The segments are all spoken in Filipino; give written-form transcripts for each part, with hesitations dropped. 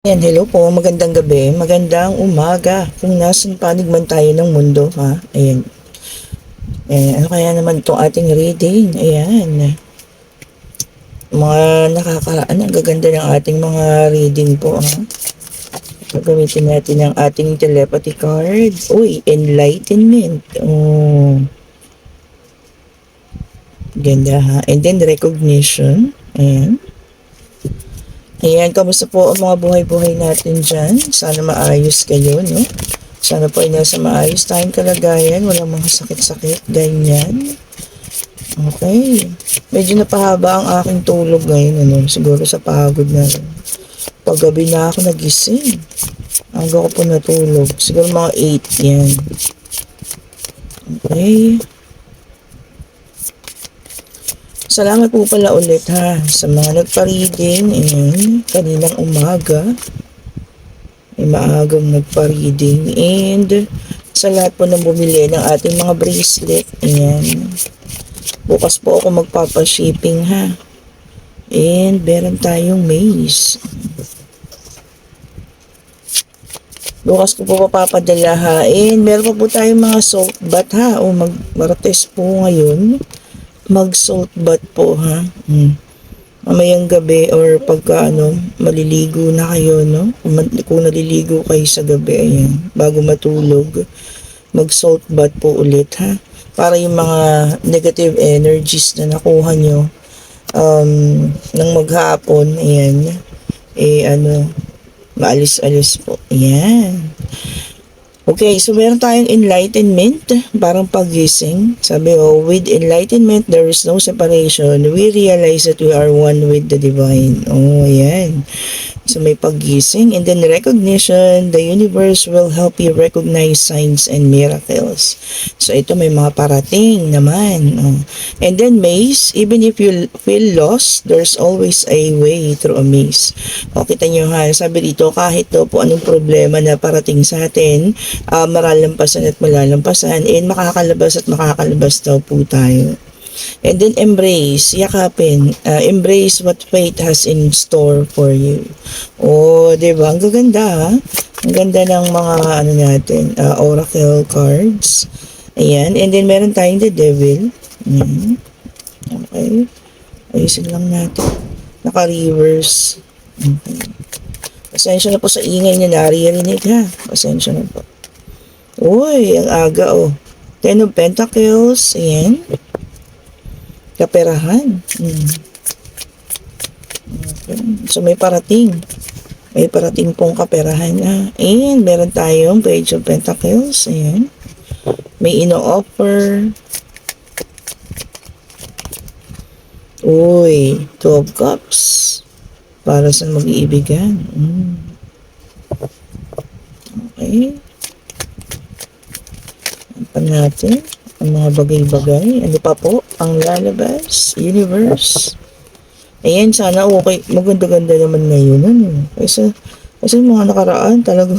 Yan, hello po, magandang gabi, magandang umaga, kung nasan panig man tayo ng mundo, ha? Ayan, ano kaya naman itong ating reading? Ayan, mga ang gaganda ng ating mga reading po, ha? Gagamitin natin ang ating telepathy card. Uy, enlightenment. Oh, ganda ha. And then recognition. Ayan. Ayan, kamusta po ang mga buhay-buhay natin dyan? Sana maayos kayo, no? Sana po ay nasa maayos tayong kalagayan, walang mga sakit-sakit, ganyan. Okay. Medyo napahaba ang aking tulog ngayon, ano, siguro sa pagod na rin. Paggabi na ako nagising. Hanggang ko po natulog. Siguro mga 8 yan. Okay. Salamat po pala ulit ha sa mga nagpa-reading. Ayan, kaninang umaga. May maagang nagpa-reading. And sa lahat po ng bumili ng ating mga bracelet. Ayan. Bukas po ako magpapa-shipping ha. And meron tayong maze. Bukas ko po papapadala ha. And meron pa po tayong mga salt bath ha. O mag-martes po ngayon. Mag-salt bath po ha. Mamayang gabi or pagka maliligo na kayo, no? Kung naliligo kayo sa gabi, ayan, bago matulog, mag-salt bath po ulit ha. Para yung mga negative energies na nakuha nyo nang maghapon, ayan, maalis-alis po. Ayan. Okay, so meron tayong enlightenment, parang pagising. Sabi with enlightenment, there is no separation. We realize that we are one with the divine. Oh, ayan. So may pagising. And then recognition, the universe will help you recognize signs and miracles. So ito may mga parating naman. Oh. And then maze, even if you feel lost, there's always a way through a maze. O, kita nyo ha, sabi dito, kahit daw po anong problema na parating sa atin, maralampasan at malalampasan, and makakalabas daw po tayo. And then embrace, yakapin, embrace what fate has in store for you. Oh, diba? Ang gaganda ha? Ang ganda ng mga natin, oracle cards. Ayan, and then meron tayong the devil. Ayan. Okay. Ayusin lang natin. Naka-reverse. Okay. Pasensya na po sa ingay na naririnig ha. Pasensya na po. Uy, ang aga oh. Ten of Pentacles. Ayan. Kaperahan. Okay. So may parating. May parating pong kaperahan ha. And meron tayong Page of Pentacles. Ayan. May ino-offer. Uy, 12 Cups. Para sa mag-iibigan. Okay. Ano natin? Ang mga bagay-bagay. Ano pa po? Ang lalabas. Universe. Ayan, sana okay. Maganda-ganda naman ngayon. Kasi mga nakaraan talaga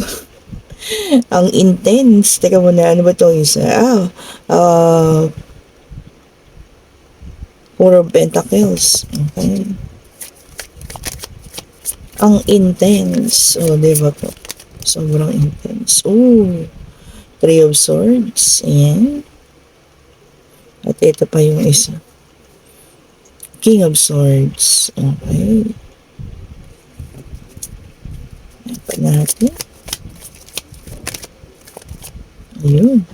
ang intense. Teka muna, ano ba ito isa? Four of Pentacles. Okay. Ang intense. Oh, diba po? Sobrang intense. Oh, Three of Swords. Ayan. At ito pa yung isa. King of Swords. Okay. Ayan pa natin. Ayun.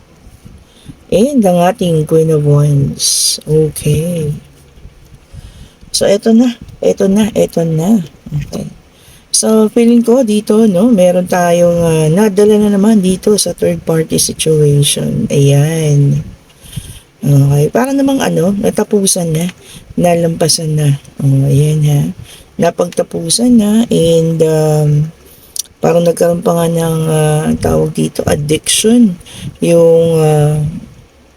And ang ating Queen of Wands. Okay. So, ito na. Okay. So, feeling ko dito, no, meron tayong nadala na naman dito sa third party situation. Ayan. Okay. Para namang natapusan na. Nalampasan na. Oh, ayan ha. Napagtapusan na and parang nagkaroon pa nga ng tawag dito, addiction. Yung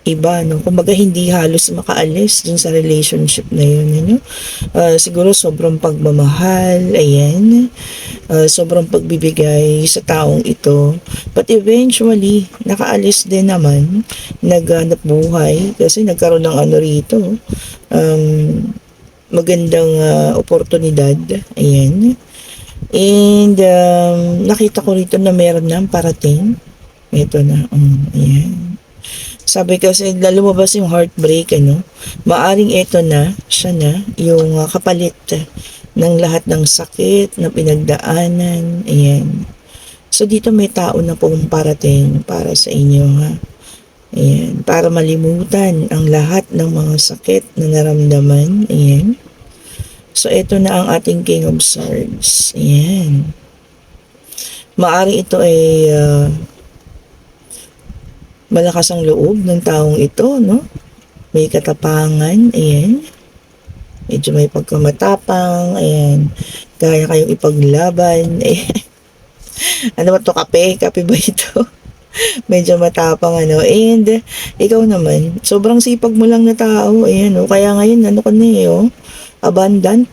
iba, no? Kumbaga hindi halos makaalis dun sa relationship na yun, ano? Siguro sobrang pagmamahal, ayan. Sobrang pagbibigay sa taong ito. But eventually, nakaalis din naman, naghanap buhay, kasi nagkaroon ng rito, magandang oportunidad, ayan. And nakita ko rito na meron na parating. Ito na. Ayan. Sabi kasi na lumabas yung heartbreak, ano? Maaring ito na, siya na, yung kapalit ng lahat ng sakit na pinagdaanan. Ayan. So dito may tao na pong parating para sa inyo, ha? Ayan. Para malimutan ang lahat ng mga sakit na naramdaman. Ayan. So ito na ang ating King of Swords. Ayan. Maaring ito ay malakas ang loob ng taong ito, no? May katapangan, ayan. Medyo may pagkamatapang, ayan. Kaya kayong ipaglaban, ayan. Ano ba to, kape? Kape ba ito? Medyo matapang, ano. And, ikaw naman, sobrang sipag mo lang na tao, ayan, oh. Kaya ngayon, ano ka na eh, oh. Abundant.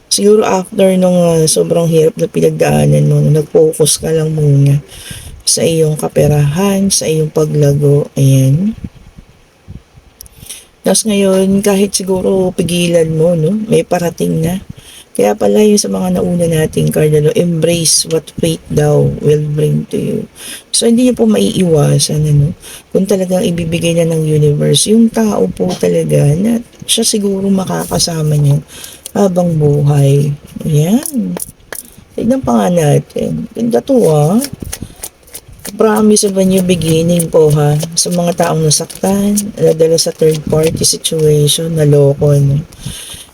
Siguro after nung sobrang hirap na pinagdaanan mo, nag-focus ka lang muna sa iyong kaperahan, sa iyong paglago, ayan. Tapos ngayon, kahit siguro pigilan mo, no, may parating na. Kaya pala yung sa mga nauna nating card, ano, embrace what fate daw will bring to you. So, hindi niyo po maiiwasan, ano, kung talagang ibibigay na ng universe, yung tao po talaga na siya siguro makakasama niyo habang buhay. Ayan. Tignan pa nga natin. Ganda to, Promise of a new beginning po, ha, sa mga taong nasaktan, nadala sa third party situation, naloko, no?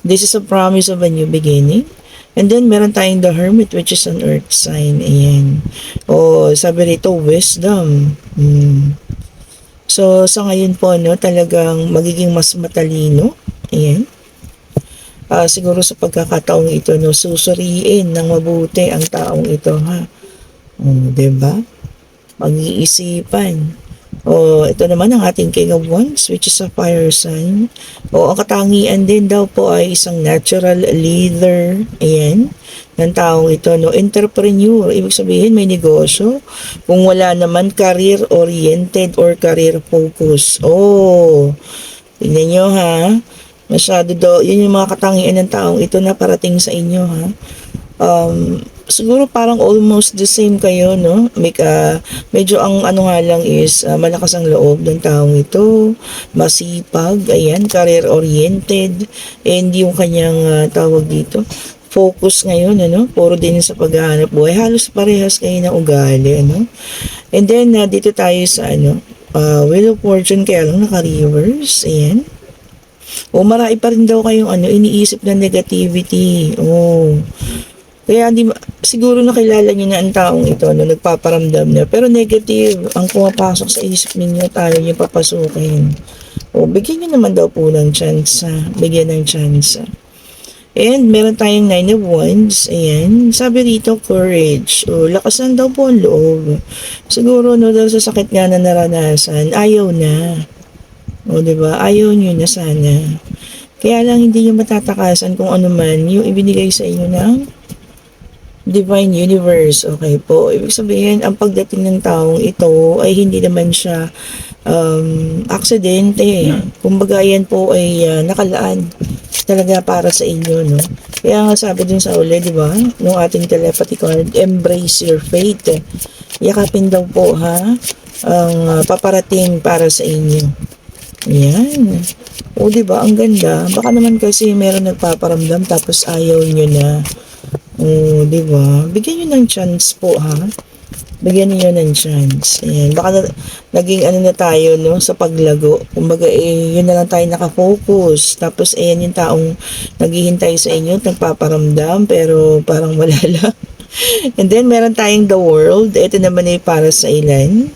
This is a promise of a new beginning. And then meron tayong the Hermit, which is an earth sign. Ayan. Sabi rito, wisdom. So sa ngayon po, no, talagang magiging mas matalino. Ayan. Siguro sa pagkakataong ito, no, susuriin ng mabuti ang taong ito, ha. 'Di ba? Pag-iisipan. Ito naman ang ating King of Wands, which is a fire sign. Ang katangian din daw po ay isang natural leader. Ayan. Ng taong ito, no? Entrepreneur. Ibig sabihin, may negosyo. Kung wala naman, career-oriented or career-focus. Tingnan nyo, ha? Masyado daw, yun yung mga katangian ng taong ito na parating sa inyo, ha? Siguro parang almost the same kayo, no? Medyo ang ano nga lang is malakas ang loob ng taong ito, masipag, ayan, career-oriented, and yung kanyang tawag dito, focus ngayon, ano? Puro din sa paghahanap buhay. Halos parehas kayo ng ugali, ano? And then, dito tayo sa, Wheel of Fortune, kaya lang naka-reverse, ayan. Marami pa rin daw kayong iniisip na negativity. Kaya siguro nakilala niyo na ang taong ito, nagpaparamdam na. Pero negative ang pumapasok sa isip ninyo, tayo niyo papasukin. Bigyan niyo naman daw po ng chance. Bigyan ng chance. And meron tayong 9 of Wands. Ayan. Sabi rito, courage. Lakasan daw po ang loob. Siguro, dahil sa sakit nga na naranasan, ayaw na. Diba? Ayaw niyo na sana. Kaya lang hindi niyo matatakasan kung ano man yung ibinigay sa inyo ng Divine Universe. Okay po. Ibig sabihin, ang pagdating ng taong ito ay hindi naman siya aksidente. Kumbaga yan po ay nakalaan talaga para sa inyo, no? Kaya nga sabi dun sa uli, di ba? Nung ating telepathy card, embrace your fate. Yakapin daw po, ha? Ang paparating para sa inyo. Yan. Di ba? Ang ganda. Baka naman kasi meron nagpaparamdam tapos ayaw nyo na. Di ba? Bigyan nyo ng chance po, ha? Bigyan niyo ng chance. Ayan. Baka naging na tayo, no? Sa paglago. Kumbaga, yun na lang tayo nakafocus. Tapos, ayan yung taong naghihintay sa inyo, nagpaparamdam, pero parang wala lang. And then, meron tayong the world. Ito naman ay para sa ilan.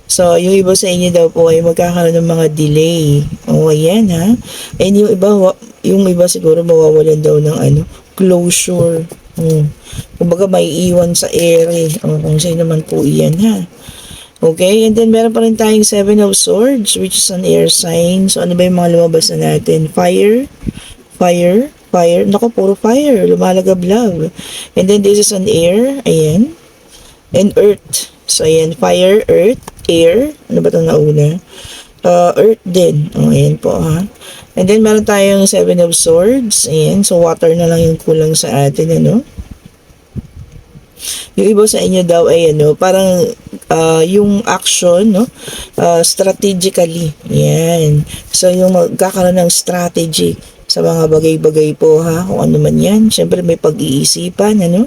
So, yung iba sa inyo daw po ay magkakaroon ng mga delay. Ayan, ha? And yung iba siguro mawawalan daw ng closure. Kumbaga may iwan sa ere. Kung sino naman po iyan, ha? Okay, and then meron pa rin tayong 7 of Swords, which is an air sign. So, ano ba yung mga lumabas na natin? Fire. Naku, puro fire. Lumalagablab. And then this is an air. Ayan. And earth. So, ayan. Fire, earth, air. Ano ba itong nauna? Earth din. Ayan po ha. And then meron tayong Seven of Swords. Ayan. So water na lang yung kulang sa atin, ano. Yung iba sa inyo daw ay ano, parang yung action, no? Strategically. Yan. So yung magkakaroon ng strategy sa mga bagay-bagay po ha, kung ano man yan. Siyempre may pag-iisipan, ano?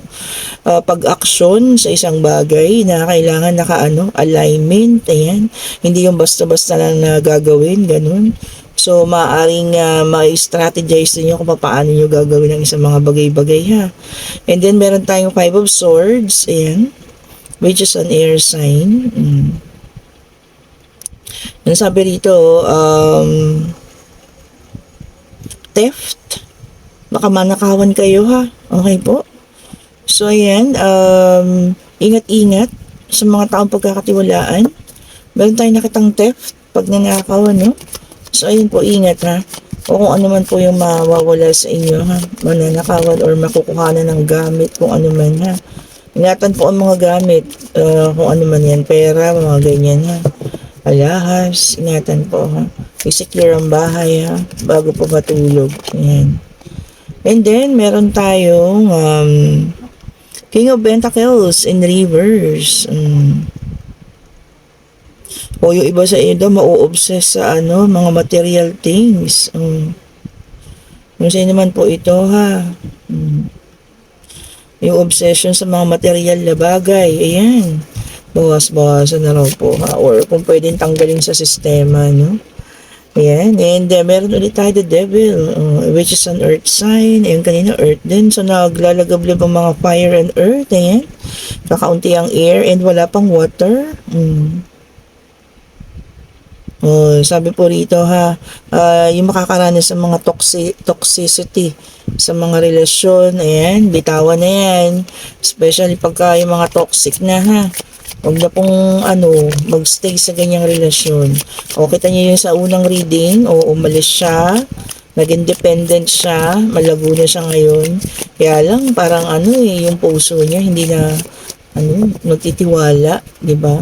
Pag-action sa isang bagay na kailangan alignment, ayan. Hindi yung basta-basta lang na gagawin, ganun. So, maaaring ma-strategize niyo kung paano niyo gagawin ang isang mga bagay-bagay ha. And then, meron tayong Five of Swords, ayan, which is an air sign. Ang sabi rito, theft. Baka manakawan kayo ha. Okay po. So, ayan, ingat-ingat sa mga taong pagkakatiwalaan. Meron tayong nakitang theft pag nanakaw, no? So, ayun po, ingat ha. O kung ano man po yung mawawala sa inyo ha. Mananakawan or makukuhanan ng gamit kung ano man ha. Ingatan po ang mga gamit. Kung ano man yan, pera, mga ganyan ha. Alahas, ingatan po ha. I-secure ang bahay ha. Bago po matulog. Ayan. And then, meron tayong King of Pentacles in reverse. O yung iba sa inyo daw ma-obsess sa mga material things. Yung sa naman po ito ha. Yung obsession sa mga material na bagay. Ayan. Bawas-bawasan na raw po ha. Or kung pwedeng tanggalin sa sistema, no? Ayan. And meron ulit tayo the devil, which is an earth sign. Ayan, kanina earth din. So naglalagablib ang mga fire and earth. Ayan. Kakaunti ang air and wala pang water. Sabi po rito ha, yung makakaranas sa mga toxicity sa mga relasyon, ayan, bitawan na yan. Especially pagka yung mga toxic na ha. Huwag na pong magstay sa ganyang relasyon. O kita niyo yung sa unang reading, o umalis siya, naging dependent siya, malago na siya ngayon. Kaya lang parang yung puso niya hindi na nagtitiwala, di ba?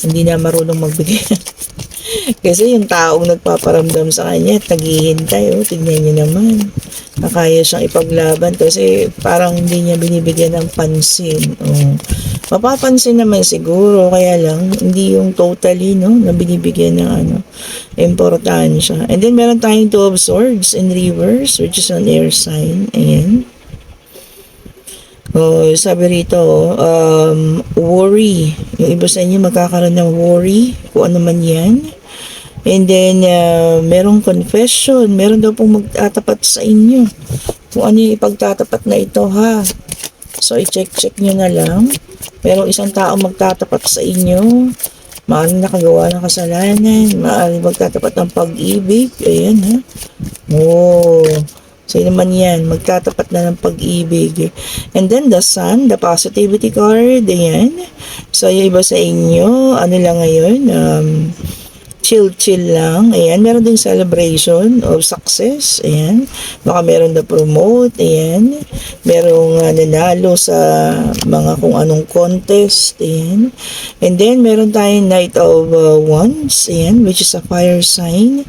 Hindi na marunong magbigay. Kasi yung taong nagpaparamdam sa kanya at naghihintay, tignan niyo naman. Nakaya siyang ipaglaban kasi parang hindi niya binibigyan ng pansin. Mapapansin naman siguro, kaya lang hindi yung totally na binibigyan ng importansya. And then meron tayong Two of Swords in reverse, which is an air sign. Ayan. Sabi rito, worry. Yung iba sa inyo magkakaroon ng worry, kung ano man yan. And then, merong confession. Meron daw pong magtatapat sa inyo. Kung ano yung ipagtatapat na ito, ha. So, i-check nyo na lang. Merong isang tao magtatapat sa inyo. Maaaring nakagawa ng kasalanan. Maaaring magtatapat ng pag-ibig. Ayan, ha. Sino man yan, magtatapat na ng pag-ibig. And then the sun, the positivity card, ayan. So yung iba sa inyo, lang ngayon, chill lang. Ayan, meron ding celebration of success. Ayan, baka meron na promote. Ayan, merong nanalo sa mga kung anong contest. Ayan. And then meron tayong Knight of Wands. Ayan, which is a fire sign.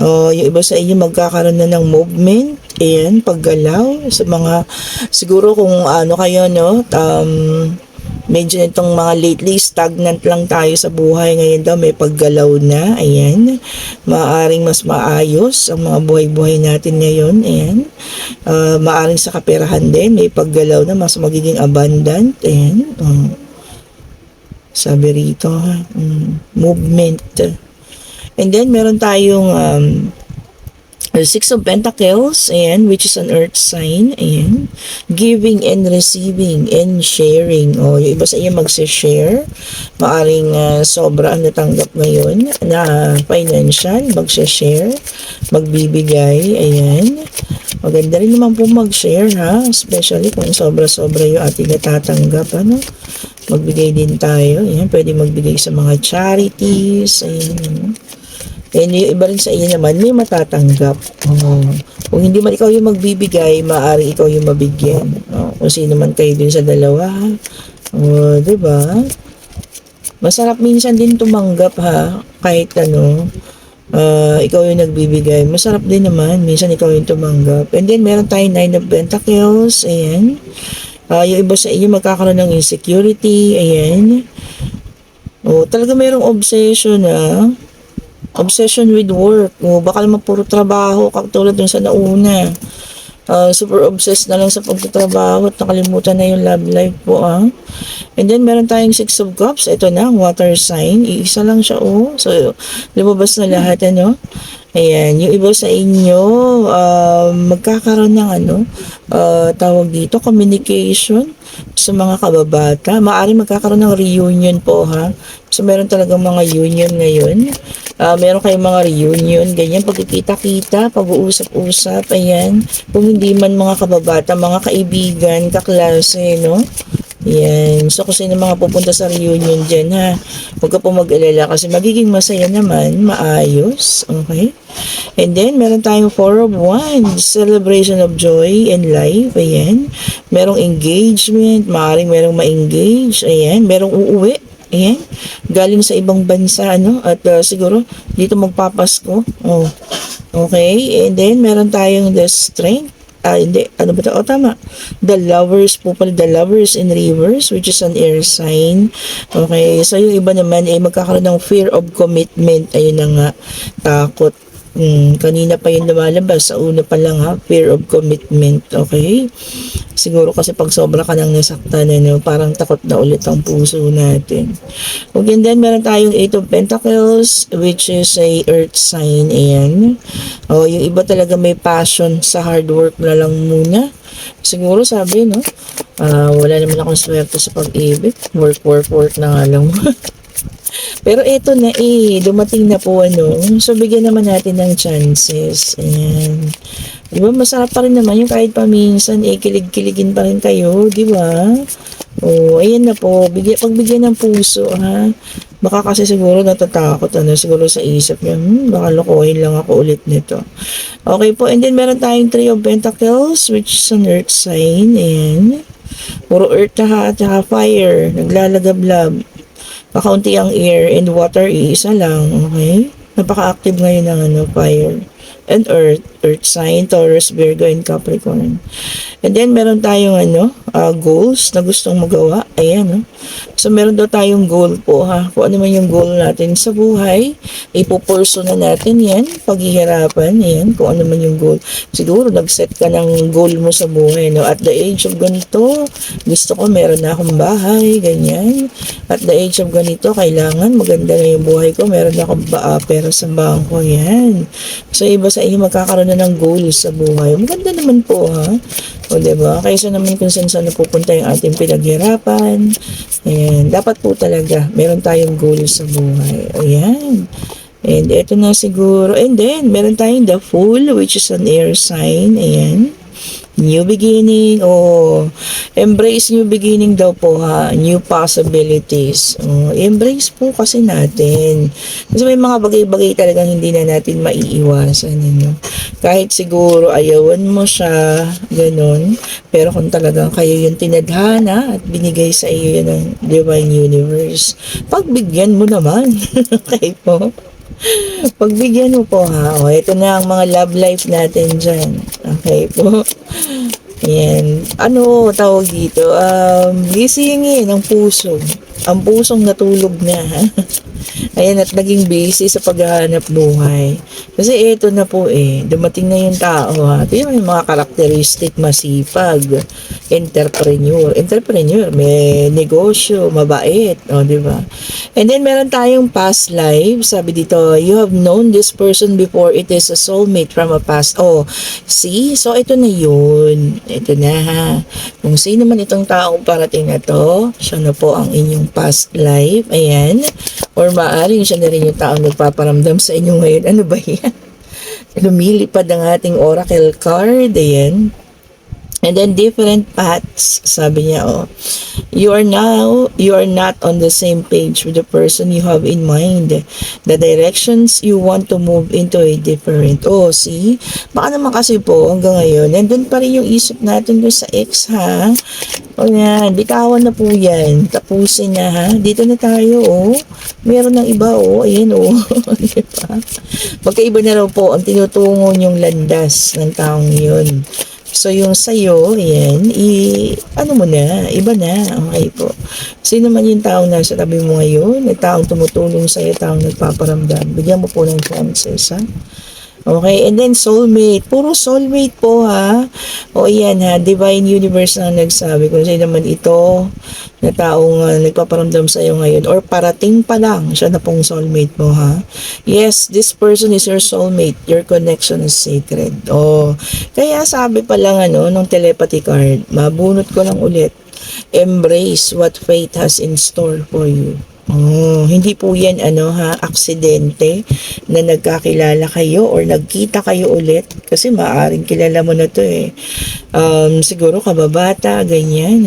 Yung iba sa inyo magkakaroon na ng movement. Ayan, paggalaw sa mga, siguro kung kayo, medyo itong mga lately stagnant lang tayo sa buhay, ngayon daw may paggalaw na. Ayan, maaaring mas maayos ang mga buhay-buhay natin ngayon. Ayan, maaaring sa kaperahan din may paggalaw na, mas magiging abundant. Ayan, sabi rito movement. And then meron tayong Six of Pentacles, ayan, which is an earth sign, ayan, giving and receiving and sharing. Yung iba sa inyo magse-share, maaring sobra ang natanggap ngayon na financial, magse-share, magbibigay, ayan. Maganda rin naman po mag-share, ha, especially kung sobra-sobra yung ating natatanggap, magbigay din tayo, ayan, pwede magbigay sa mga charities, ayan, and yung iba rin sa inyo naman, may matatanggap. Kung hindi man ikaw yung magbibigay, maaaring ikaw yung mabigyan. Kung sino man kayo din sa dalawa. Diba? Masarap minsan din tumanggap, ha. kahit ano, ikaw yung nagbibigay. Masarap din naman. Minsan ikaw yung tumanggap. And then, meron tayong Nine of Pentacles. Ayan. Yung iba sa inyo magkakaroon ng insecurity. Ayan. Talaga mayroong obsession obsession with work. Baka naman puro trabaho, katulad dun sa nauna. Super obsessed na lang sa pagtatrabaho at nakalimutan na yung love life po. And then, meron tayong Six of Cups. Ito na, water sign. Iisa lang siya, So, lumabas na lahat, Ayan, yung iba sa inyo, magkakaroon ng tawag dito, communication sa mga kababata. Maaaring magkakaroon ng reunion po, So, meron talagang mga union ngayon. Meron kayong mga reunion, ganyan, pagkikita-kita, pag-uusap-usap, ayan. Kung hindi man mga kababata, mga kaibigan, kaklase, no? Yan. So, kung sino mga pupunta sa reunion dyan, huwag ka po mag-alala kasi magiging masaya naman, maayos. Okay? And then, meron tayong Four of Wands, celebration of joy and life. Ayan. Merong engagement, maaaring merong ma-engage. Ayan. Merong uuwi. Ayan. Galing sa ibang bansa, At siguro, dito magpapasko. Okay. And then, meron tayong the strength. Hindi. Ano ba ito? Tama. The Lovers po pala. The Lovers in reverse, which is an air sign. Okay. So, yung iba naman, magkakaroon ng fear of commitment. Ayun na nga. Takot. Kanina pa yung lumalabas. Sa una pa lang, fear of commitment. Okay. Siguro kasi pag sobra ka nang nasaktan, parang takot na ulit ang puso natin. Okay, and then meron tayong Eight of Pentacles, which is a earth sign. Ayan. Yung iba talaga may passion sa hard work na lang muna. Siguro sabi, wala naman akong swerte sa pag-ibig. Work na nga lang. Pero eto na dumating na po So, bigyan naman natin ng chances. Ayan. Diba, masarap pa rin naman yung kahit paminsan, kilig-kiligin pa rin kayo, diba? Ayan na po. Pagbigyan ng puso, Baka kasi siguro natatakot, siguro sa isip niya, baka lokohin lang ako ulit nito. Okay po, and then meron tayong Three of Pentacles, which is an earth sign. Ayan. Puro earth at fire. Naglalagablab. Pakaunti ang air and water, iisa lang. Okay? Napaka-active ngayon ng fire and earth sign, Taurus, Virgo, and Capricorn. And then, meron tayong goals na gustong magawa. Ayan, So, meron daw tayong goal po, Kung ano man yung goal natin sa buhay, ipupurso na natin yan, paghihirapan, ayan, kung ano man yung goal. Siguro, nag-set ka ng goal mo sa buhay, At the age of ganito, gusto ko meron na akong bahay, ganyan. At the age of ganito, kailangan maganda na yung buhay ko, meron na akong pera sa bangko, yan. So, iba sa inyo magkakaroon na ng goals sa buhay. Maganda naman po, diba? Kaysa naman kung saan napupunta yung ating pinaghirapan. Ayan. Dapat po talaga, meron tayong goals sa buhay. Ayan. And ito na siguro. And then, meron tayong the Fool, which is an air sign. Ayan. New beginning, embrace new beginning daw po, new possibilities. Embrace po kasi natin. Kasi may mga bagay-bagay talagang hindi na natin maiiwasan. Kahit siguro ayawan mo siya, ganun. Pero kung talagang kayo yung tinadhana at binigay sa iyo yun ng Divine Universe, pagbigyan mo naman. Okay po. Pagbigyan mo po, ito na ang mga love life natin dyan. Okay po. Yan. Ano tawag dito? Gisingin ang puso. Ang pusong natulog na. Ayan, at naging busy sa paghahanap buhay. Kasi ito na po dumating na yung tao Ito yung mga karakteristik, masipag, entrepreneur, may negosyo, mabait, di ba? And then meron tayong past life. Sabi dito, you have known this person before, it is a soulmate from a past. See? So ito na yun. Ito na Kung sino man itong taong parating na to, siya na po ang inyong past life. Ayan. Or maaaring siya na rin yung taong nagpaparamdam sa inyo ngayon. Ano ba yan? Lumilipad ang ating oracle card. Ayan. And then different paths, sabi niya, oh. You are not on the same page with the person you have in mind. The directions you want to move into a different. Oh, see? Baka naman kasi po, hanggang ngayon, nandun pa rin yung isip natin doon sa ex, ha? O yan, bitawan na po yan. Tapusin na, ha? Dito na tayo, oh. Meron ng iba, oh. Ayan, oh. Diba? Magkaiba na raw po ang tinutungo niyong landas ng taong yun. So, yung sa'yo, ayan, ano mo na, iba na, okay po. Sino man yung taong nasa tabi mo ngayon, na taong tumutulong sa'yo, taong nagpaparamdam, bigyan mo po ng chances, ha? Okay, and then soulmate. Puro soulmate po, ha. O yan, ha, divine universe na nagsabi kung sino naman ito na taong nagpaparamdam sa iyo ngayon or parating pa lang, siya na pong soulmate mo, ha. Yes, this person is your soulmate. Your connection is sacred. Oh, kaya sabi pa lang nung telepathy card, mabunot ko lang ulit. Embrace what fate has in store for you. Oh, hindi po yan aksidente na nagkakilala kayo or nagkita kayo ulit kasi maaring kilala mo na to eh. Siguro kababata, ganyan,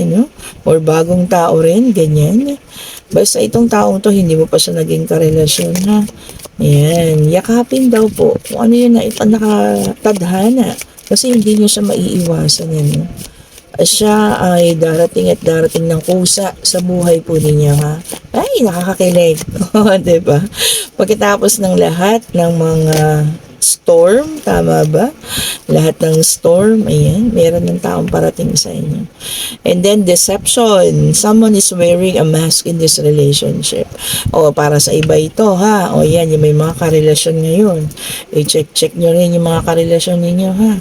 or bagong tao rin, ganyan. Basta itong taong to, hindi mo pa siya naging karelasyon, ha. Ayan, yakapin daw po. Kung ano yun na nakatadhana kasi hindi nyo siya maiiwasan, siya ay darating at darating ng kusa sa buhay po ninyo, ha. Ay, nakakakilig. Diba? Pagkatapos ng lahat ng mga storm, tama ba? Lahat ng storm, ayan, meron ng taong parating sa inyo. And then, deception. Someone is wearing a mask in this relationship. O, para sa iba ito, ha? O, yan, yung may mga karelasyon ngayon. I-check nyo rin yung mga karelasyon ninyo, ha?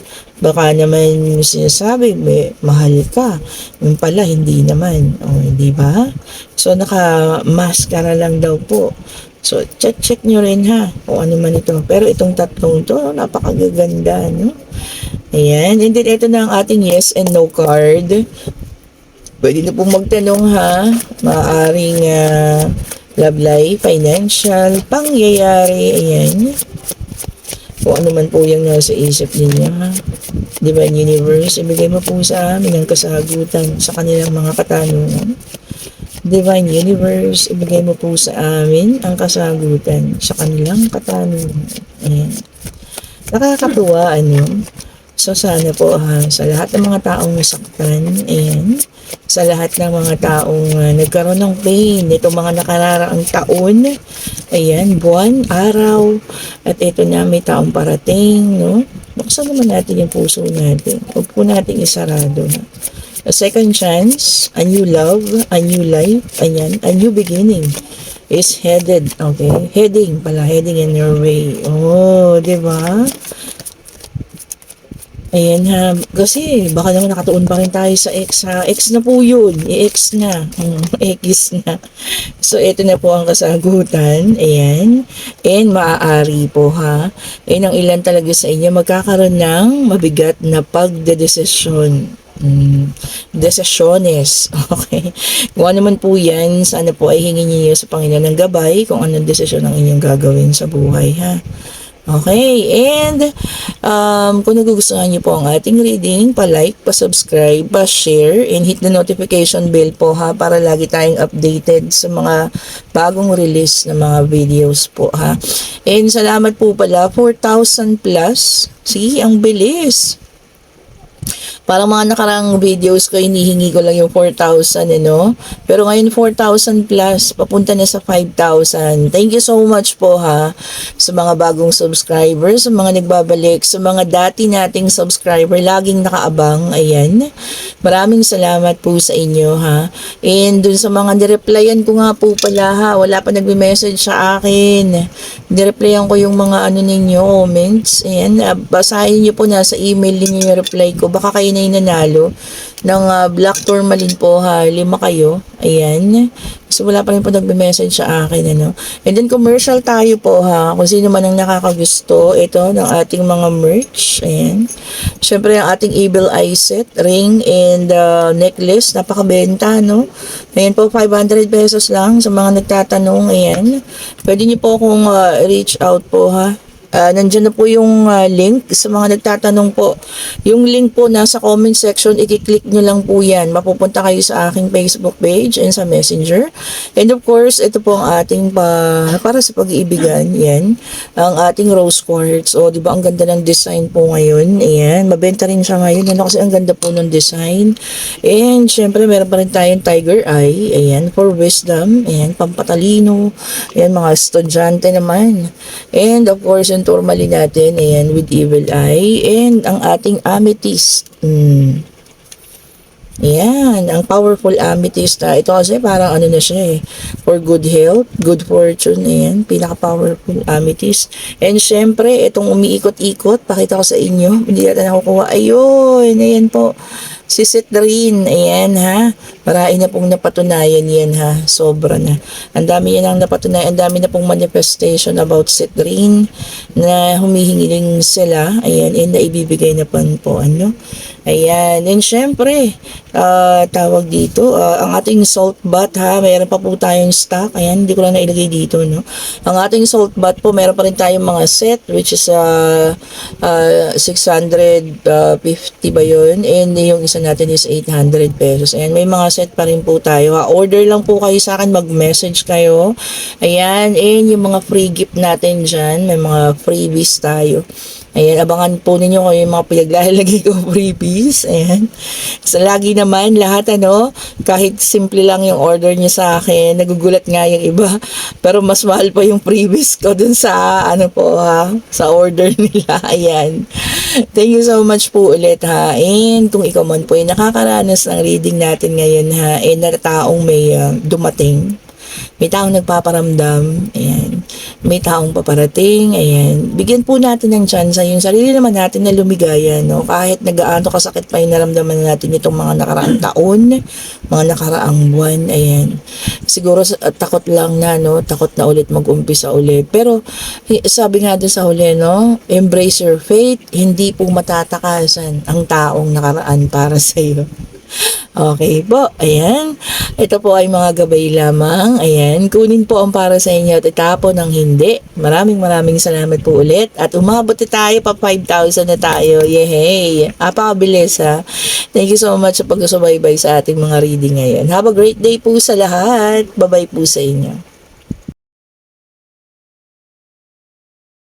Baka naman sinasabi, may mahal ka. Yung pala, hindi naman. O, hindi ba? So, naka-maskara lang daw po. So, check nyo rin, ha, kung ano man ito. Pero itong tatlong to, napakagaganda, no? Ayan. And then, ito na ang ating yes and no card. Pwede na pong magtanong, ha. Maaaring love life, financial, pangyayari, ayan. Kung ano man po yung nasa isip ninyo, ha. Divine Universe, ibigay mo po sa amin ang kasagutan sa kanilang mga katanungan. Divine Universe, ibigay mo po sa amin ang kasagutan sa kanilang katanungan. Ayan. Nakakatuwa, So, sana po, sa lahat ng mga taong nasaktan, ayan, sa lahat ng mga taong nagkaroon ng pain, itong mga nakararaang taon, ayan, buwan, araw, at ito na may taong parating, no? Buksan naman natin yung puso natin. Huwag po natin isarado, na. A second chance, a new love, a new life, ayan, a new beginning is headed, okay? Heading in your way. Oh, di ba? Ayan, ha, kasi baka naman nakatuon pa rin tayo sa ex, ha. Ex na po yun, ex na, ex na. So, ito na po ang kasagutan, ayan. And maaari po, ha, ang ilan talaga sa inyo magkakaroon ng mabigat na pagdedesisyon. Desisyones. Okay. Kung ano man po yan, sana po ay hingin niyo sa Panginoon ng gabay kung anong desisyon ang inyong gagawin sa buhay, ha. Okay, and kung nagugustuhan niyo po ang ating reading, pa-like, pa-subscribe, pa-share, and hit the notification bell po, ha, para lagi tayong updated sa mga bagong release na mga videos po, ha. And salamat po pala, 4,000 plus. See, ang bilis. Parang mga nakarang videos ko, hinihingi ko lang yung 4,000, Pero ngayon, 4,000 plus, papunta na sa 5,000. Thank you so much po, ha, sa mga bagong subscribers, sa mga nagbabalik, sa mga dati nating subscriber, laging nakaabang, ayan. Maraming salamat po sa inyo, ha. And dun sa mga nireplyan ko nga po pala, ha, wala pa nagme-message sa akin. Nireplyan ko yung mga ninyo, comments, ayan. Basahin niyo po na sa email niyo yung reply ko. Baka kayo na yung nanalo ng black tourmaline po, ha. 5 kayo. Ayan. So, wala pa rin po nagbe-message sa akin, And then, commercial tayo po, ha. Kung sino man ang nakakagusto, ito, ng ating mga merch. Ayan. Siyempre, ang ating Evil Eye set, ring, and necklace. Napakabenta, Ayan po, 500 pesos lang sa mga nagtatanong. Ayan. Pwede niyo po akong reach out po, ha. Nandyan na po yung link sa mga nagtatanong po. Yung link po nasa comment section, i-click nyo lang po yan. Mapupunta kayo sa aking Facebook page and sa Messenger. And of course, ito po ang ating para sa pag-iibigan. Yan. Ang ating rose quartz. O, di ba ang ganda ng design po ngayon. Ayan. Mabenta rin siya ngayon. Ano kasi ang ganda po ng design. And syempre, meron pa rin tayong tiger eye. Ayan. For wisdom. Ayan. Pampatalino. Ayan. Mga estudyante naman. And of course, yung tourmaline natin, ayan, with evil eye. And ang ating amethyst. Ayan, ang powerful amethyst. Ito kasi parang ano na siya for good health, good fortune. Ayan, pinaka-powerful amethyst. And syempre, itong umiikot-ikot, pakita ko sa inyo. Hindi natin nakukuha. Ayun, ayan po. Si Citrine, ayan ha. Marami na pong napatunayan yan ha. Sobra na. Ang dami yan ang napatunayan. Ang dami na pong manifestation about Citrine na humihingiling sila. Ayan, and naibibigay na po ano. Ayan, and syempre, tawag dito, ang ating salt bath ha, mayroon pa po tayong stock. Ayan, hindi ko lang nailagay dito, no. Ang ating salt bath po, mayroon pa rin tayong mga set, which is 650 ba yun? And yung isa natin is 800 pesos. Ayan, may mga set pa rin po tayo ha. Order lang po kayo sa akin, mag-message kayo. Ayan, and yung mga free gift natin dyan, may mga freebies tayo. Ayan, abangan po ninyo kung yung mga pinaglalagay ko freebies. Ayan. So, lagi naman, lahat kahit simple lang yung order niyo sa akin, nagugulat nga yung iba. Pero mas mahal pa yung freebies ko dun sa, sa order nila. Ayan. Thank you so much po ulit ha. And kung ikaw man po ay nakakaranas ng reading natin ngayon ha, and na taong may dumating, may taong nagpaparamdam, ayan, may taong paparating, ayan, bigyan po natin ng chance yung sarili naman natin na lumigaya, no? Kahit nagaano kasakit pa yung naramdaman natin itong mga nakaraang taon, mga nakaraang buwan, ayan. Siguro takot lang na, no? Takot na ulit mag-umpisa ulit. Pero sabi nga doon sa huli, no? Embrace your faith, hindi po matatakasan ang taong nakaraan para sa iyo. Okay po, ayan. Ito po ay mga gabay lamang. Ayan, kunin po ang para sa inyo at itapon ng hindi. Maraming salamat po ulit. At umabot tayo pa 5,000 na tayo. Yehey! Apakabilis ha. Thank you so much sa pagsusubaybay sa ating mga reading ngayon. Have a great day po sa lahat. Bye-bye po sa inyo.